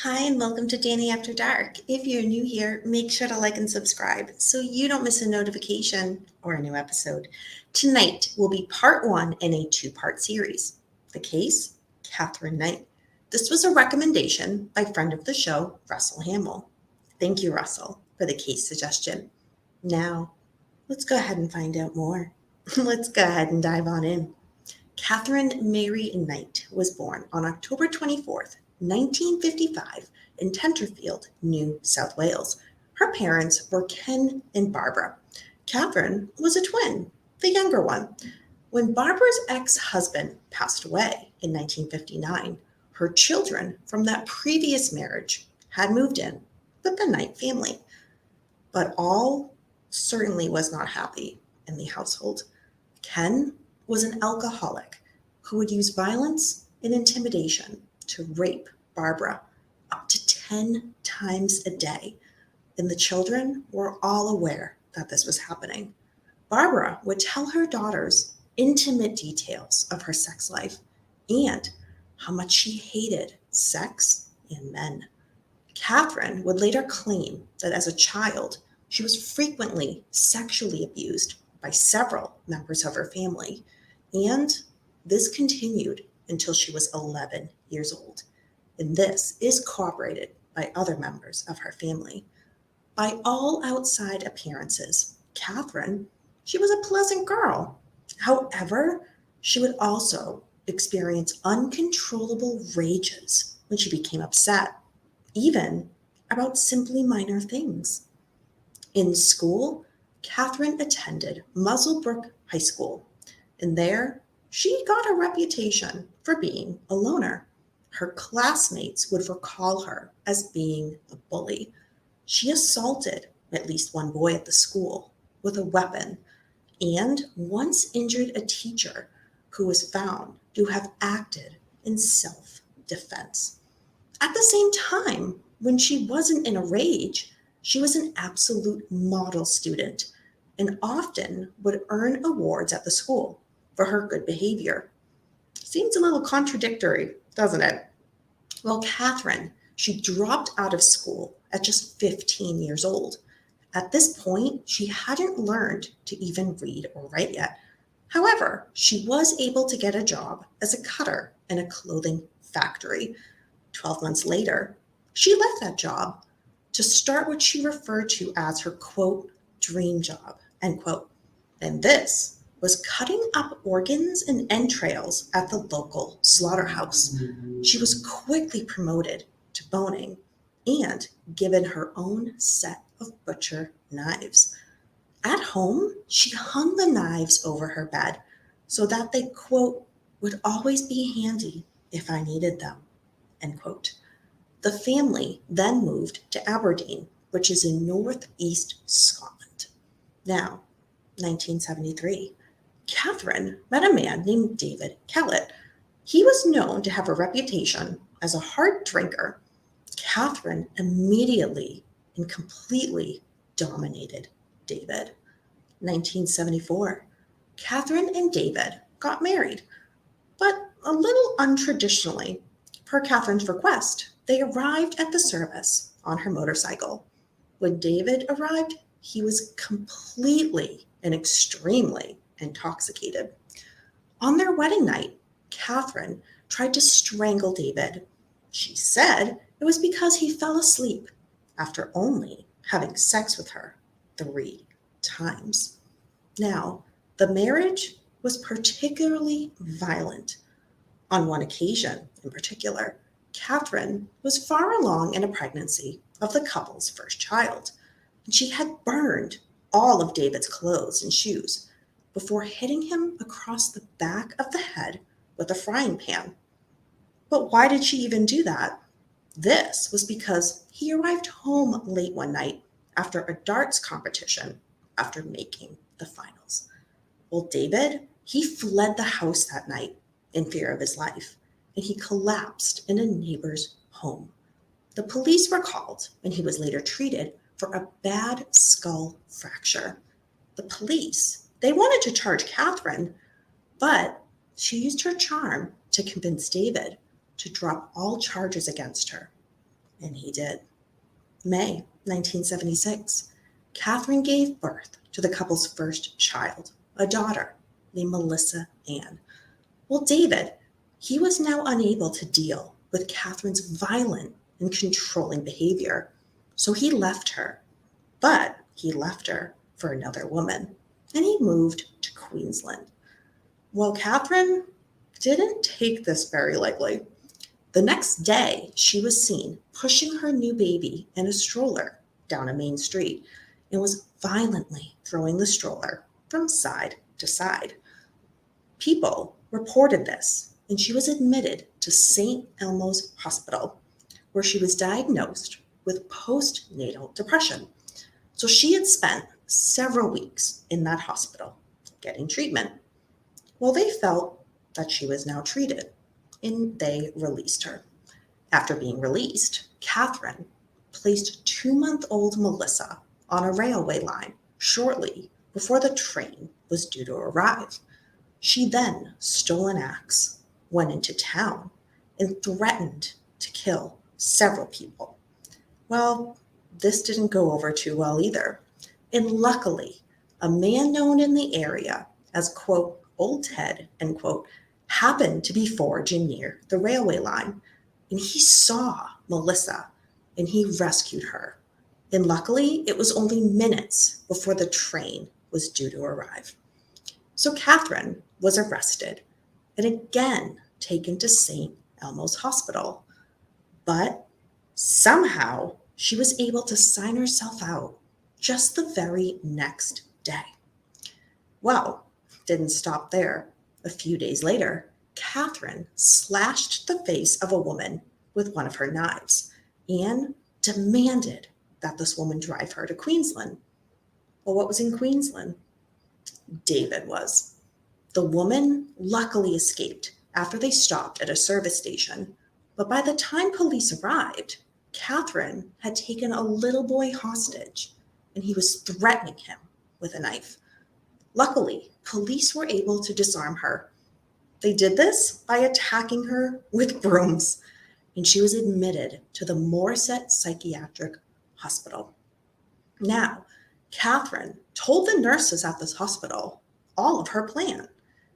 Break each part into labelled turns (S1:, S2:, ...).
S1: Hi, and welcome to Danny After Dark. If you're new here, make sure to like and subscribe so you don't miss a notification or a new episode. Tonight will be part one in a two-part series. The case, Katherine Knight. This was a recommendation by friend of the show, Russell Hamill. Thank you, Russell, for the case suggestion. Now, let's go ahead and find out more. Let's go ahead and dive on in. Katherine Mary Knight was born on October 24th, 1955, in Tenterfield, New South Wales. Her parents were Ken and Barbara. Katherine was a twin, the younger one. When Barbara's ex-husband passed away in 1959, her children from that previous marriage had moved in with the Knight family. But all certainly was not happy in the household. Ken was an alcoholic who would use violence and intimidation to rape Barbara up to 10 times a day, and the children were all aware that this was happening. Barbara would tell her daughters intimate details of her sex life and how much she hated sex and men. Katherine would later claim that as a child, she was frequently sexually abused by several members of her family, and this continued until she was 11 years old. And this is corroborated by other members of her family. By all outside appearances, Katherine, she was a pleasant girl. However, she would also experience uncontrollable rages when she became upset, even about simply minor things. In school, Katherine attended Muswellbrook High School, and there she got a reputation for being a loner. Her classmates would recall her as being a bully. She assaulted at least one boy at the school with a weapon and once injured a teacher who was found to have acted in self-defense. At the same time, when she wasn't in a rage, she was an absolute model student and often would earn awards at the school for her good behavior. Seems a little contradictory, doesn't it? Well, Katherine, she dropped out of school at just 15 years old. At this point, she hadn't learned to even read or write yet. However, she was able to get a job as a cutter in a clothing factory. 12 months later, she left that job to start what she referred to as her quote, dream job, end quote. And this was cutting up organs and entrails at the local slaughterhouse. She was quickly promoted to boning and given her own set of butcher knives. At home, she hung the knives over her bed so that they, quote, would always be handy if I needed them, end quote. The family then moved to Aberdeen, which is in northeast Scotland. Now, 1973, Katherine met a man named David Kellett. He was known to have a reputation as a hard drinker. Katherine immediately and completely dominated David. 1974, Katherine and David got married, but a little untraditionally. Per Katherine's request, they arrived at the service on her motorcycle. When David arrived, he was completely and extremely intoxicated. On their wedding night, Katherine tried to strangle David. She said it was because he fell asleep after only having sex with her 3 times. Now, the marriage was particularly violent. On one occasion, in particular, Katherine was far along in a pregnancy of the couple's first child, and she had burned all of David's clothes and shoes before hitting him across the back of the head with a frying pan. But why did she even do that? This was because he arrived home late one night after a darts competition after making the finals. Well, David, he fled the house that night in fear of his life, and he collapsed in a neighbor's home. The police were called, and he was later treated for a bad skull fracture. The police, they wanted to charge Katherine, but she used her charm to convince David to drop all charges against her. And he did. May 1976, Katherine gave birth to the couple's first child, a daughter named Melissa Ann. Well, David, he was now unable to deal with Katherine's violent and controlling behavior, so he left her. But he left her for another woman, and he moved to Queensland. Well, Katherine didn't take this very lightly. The next day, she was seen pushing her new baby in a stroller down a main street and was violently throwing the stroller from side to side. People reported this, and she was admitted to St. Elmo's Hospital, where she was diagnosed with postnatal depression. So she had spent several weeks in that hospital getting treatment. Well, they felt that she was now treated, and they released her. After being released, Katherine placed 2-month-old Melissa on a railway line shortly before the train was due to arrive. She then stole an axe, went into town, and threatened to kill several people. Well, this didn't go over too well either. And luckily, a man known in the area as, quote, Old Ted, end quote, happened to be foraging near the railway line. And he saw Melissa and he rescued her. And luckily, it was only minutes before the train was due to arrive. So Katherine was arrested and again taken to St. Elmo's Hospital. But somehow she was able to sign herself out just the very next day. Well, didn't stop there. A few days later, Katherine slashed the face of a woman with one of her knives and demanded that this woman drive her to Queensland. Well, what was in Queensland? David was. The woman luckily escaped after they stopped at a service station, but by the time police arrived, Katherine had taken a little boy hostage and he was threatening him with a knife. Luckily, police were able to disarm her. They did this by attacking her with brooms, and she was admitted to the Morisset Psychiatric Hospital. Now, Katherine told the nurses at this hospital all of her plan.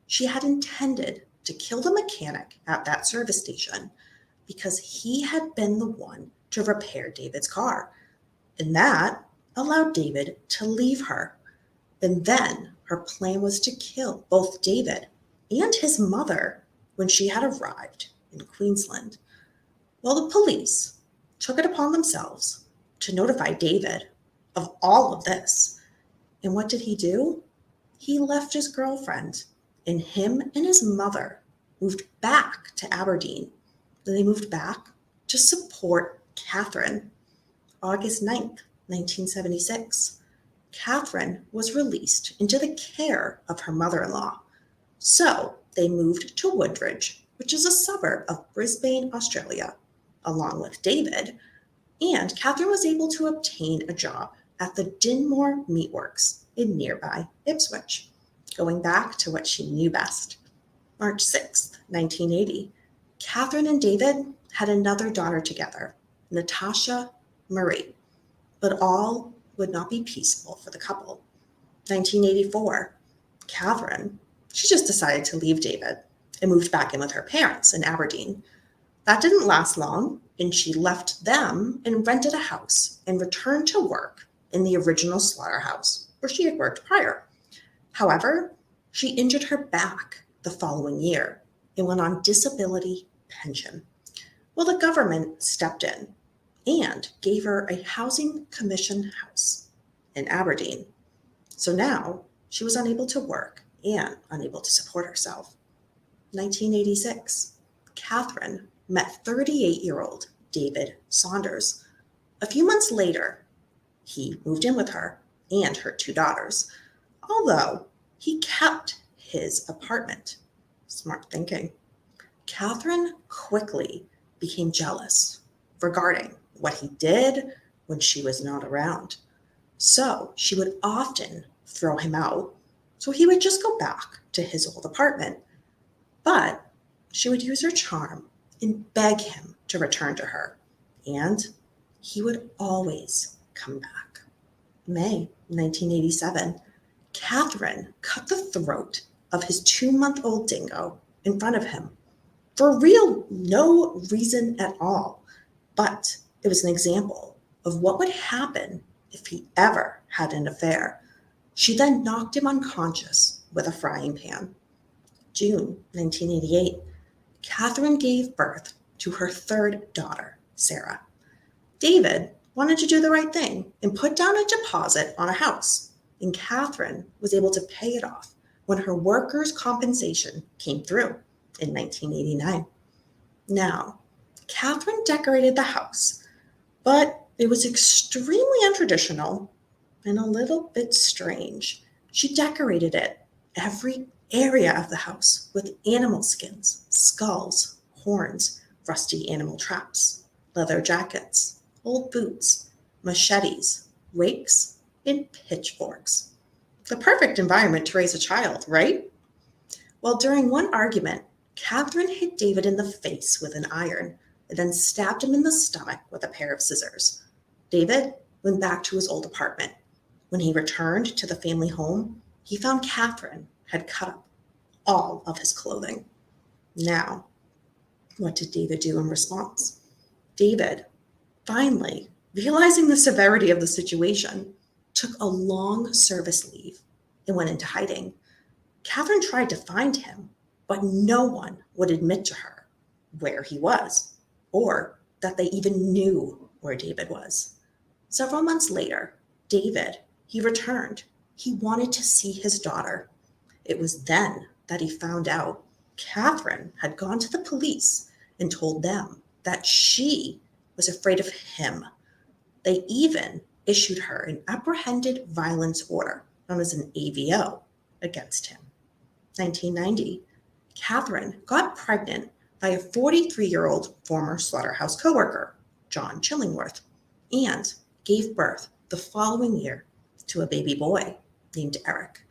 S1: She had intended to kill the mechanic at that service station because he had been the one to repair David's car, and that allowed David to leave her. And then her plan was to kill both David and his mother when she had arrived in Queensland. Well, the police took it upon themselves to notify David of all of this. And what did he do? He left his girlfriend, and him and his mother moved back to Aberdeen. Then they moved back to support Katherine. August 9th, 1976. Katherine was released into the care of her mother-in-law. So they moved to Woodridge, which is a suburb of Brisbane, Australia, along with David, and Katherine was able to obtain a job at the Dinmore Meatworks in nearby Ipswich, going back to what she knew best. March 6th, 1980, Katherine and David had another daughter together, Natasha Marie, but all would not be peaceful for the couple. 1984, Katherine, she just decided to leave David and moved back in with her parents in Aberdeen. That didn't last long, and she left them and rented a house and returned to work in the original slaughterhouse where she had worked prior. However, she injured her back the following year and went on disability pension. Well, the government stepped in and gave her a housing commission house in Aberdeen. So now she was unable to work and unable to support herself. 1986, Katherine met 38-year-old David Saunders. A few months later, he moved in with her and her 2 daughters, although he kept his apartment. Smart thinking. Katherine quickly became jealous regarding what he did when she was not around. So she would often throw him out, so he would just go back to his old apartment. But she would use her charm and beg him to return to her. and he would always come back. May 1987, Katherine cut the throat of his 2-month-old dingo in front of him for real no reason at all, but it was an example of what would happen if he ever had an affair. She then knocked him unconscious with a frying pan. June 1988, Katherine gave birth to her third daughter, Sarah. David wanted to do the right thing and put down a deposit on a house, and Katherine was able to pay it off when her workers' compensation came through in 1989. Now, Katherine decorated the house, but it was extremely untraditional and a little bit strange. She decorated it, every area of the house, with animal skins, skulls, horns, rusty animal traps, leather jackets, old boots, machetes, rakes, and pitchforks. The perfect environment to raise a child, right? Well, during one argument, Katherine hit David in the face with an iron and then stabbed him in the stomach with a pair of scissors. David went back to his old apartment. When he returned to the family home, he found Katherine had cut up all of his clothing. Now, what did David do in response? David, finally, realizing the severity of the situation, took a long service leave and went into hiding. Katherine tried to find him, but no one would admit to her where he was or that they even knew where David was. Several months later, David, he returned. He wanted to see his daughter. It was then that he found out Katherine had gone to the police and told them that she was afraid of him. They even issued her an apprehended violence order, known as an AVO, against him. 1990, Katherine got pregnant by a 43-year-old former slaughterhouse coworker, John Chillingworth, and gave birth the following year to a baby boy named Eric.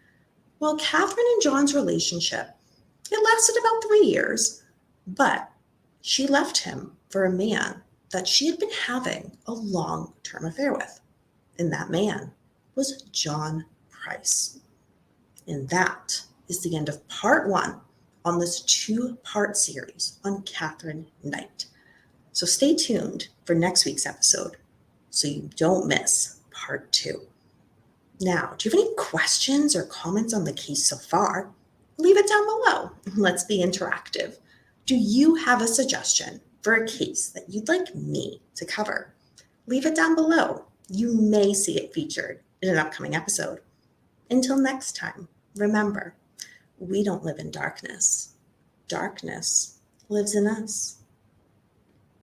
S1: Well, Katherine and John's relationship, it lasted about 3 years, but she left him for a man that she had been having a long-term affair with, and that man was John Price. And that is the end of part 1 on this 2-part series on Katherine Knight. So stay tuned for next week's episode so you don't miss part 2. Now, do you have any questions or comments on the case so far? Leave it down below. Let's be interactive. Do you have a suggestion for a case that you'd like me to cover? Leave it down below. You may see it featured in an upcoming episode. Until next time, remember, we don't live in darkness. Darkness lives in us.